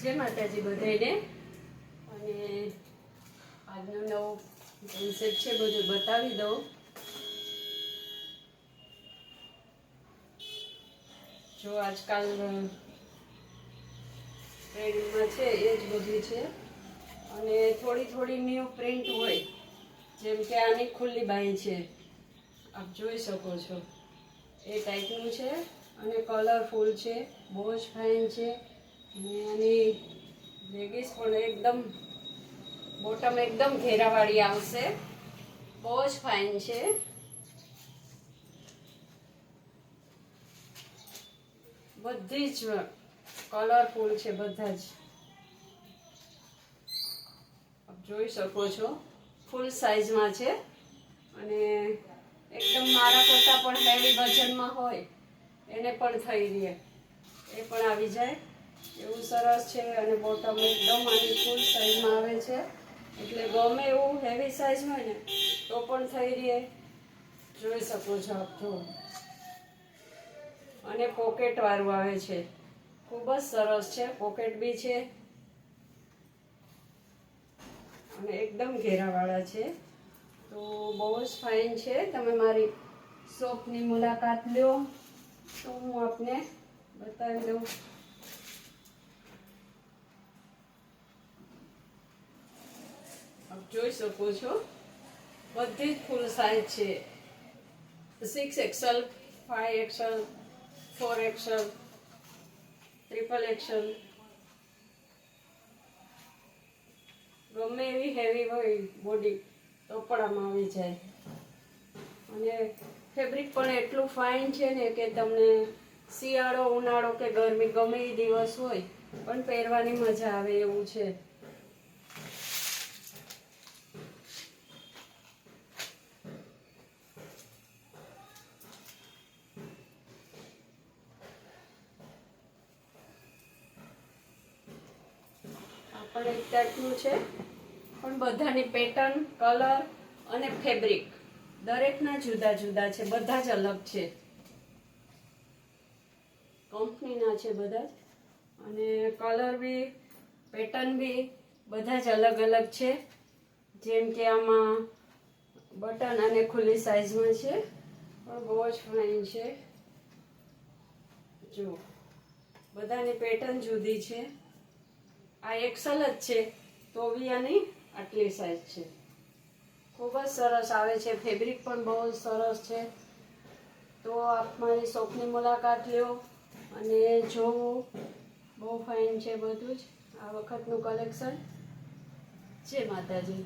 જય માતાજી બધાને અને આજનો નવો કોન્સેપ્ટ છે બધું બતાવી દઉં। જો આજકાલ ટ્રેન્ડમાં છે એ જ બધું છે અને થોડી ન્યૂ પ્રિન્ટ હોય, જેમ કે આની ખુલ્લી બાઈ છે, આપ જોઈ શકો છો એ ટાઈપનું છે અને કલરફુલ છે, બહુ જ ફાઇન છે। અને આની લેગીસ પણ એકદમ બોટમ એકદમ ઘેરાવાળી આવશે, બહુ જ ફાઇન છે। બધી જ કલરફુલ છે, બધા જ આપ જોઈ શકો છો, ફૂલ સાઇઝમાં છે અને એકદમ મારા કરતાં પણ હેવી વજનમાં હોય એને પણ થઈ રહે, એ પણ આવી જાય એવું સરસ છે। અને બોટમ એકદમ આની ફૂલ સાઇઝમાં આવે છે, એટલે ગમે એવું હેવી સાઇઝ હોય ને તો પણ થઈ રહે, જોઈ શકો છો આપ જો। અને પોકેટ વાળું આવે છે, ખૂબ જ સરસ છે, પોકેટ બી છે અને એકદમ ઘેરાવાળા છે, તો બહુ જ ફાઇન છે। તમે મારી શોપની મુલાકાત લો તો હું આપને બતાવી દઉં। આપ જોઈ શકો છો બધી જ ફૂલ સાઇઝ છે, 6XL, 5XL, 4XL, XXL, ગમે એવી હેવી હોય બોડી તો પણ આમાં આવી જાય। અને ફેબ્રિક પણ એટલું ફાઇન છે ને કે તમને શિયાળો ઉનાળો કે ગરમી ગમે એ દિવસ હોય પણ પહેરવાની મજા આવે એવું છે। પણ એક ટાઈપનું છે, પણ બધાની પેટર્ન, કલર અને ફેબ્રિક દરેકના જુદા જુદા છે, બધા જ અલગ છે, કંપનીના છે બધા જ। અને કલર બી પેટર્ન બી બધા જ અલગ અલગ છે, જેમ કે આમાં બટન અને ખુલ્લી સાઇઝમાં છે, પણ બહુ જ ફાઇન છે। જો બધાની પેટર્ન જુદી છે, આ XL જ છે તો બી આની આટલી સાઇઝ છે, ખૂબ જ સરસ આવે છે, ફેબ્રિક પણ બહુ જ સરસ છે। તો આપ મારી શોપની મુલાકાત લો અને જોવો, બહુ ફાઇન છે બધું જ આ વખતનું કલેક્શન। જય માતાજી।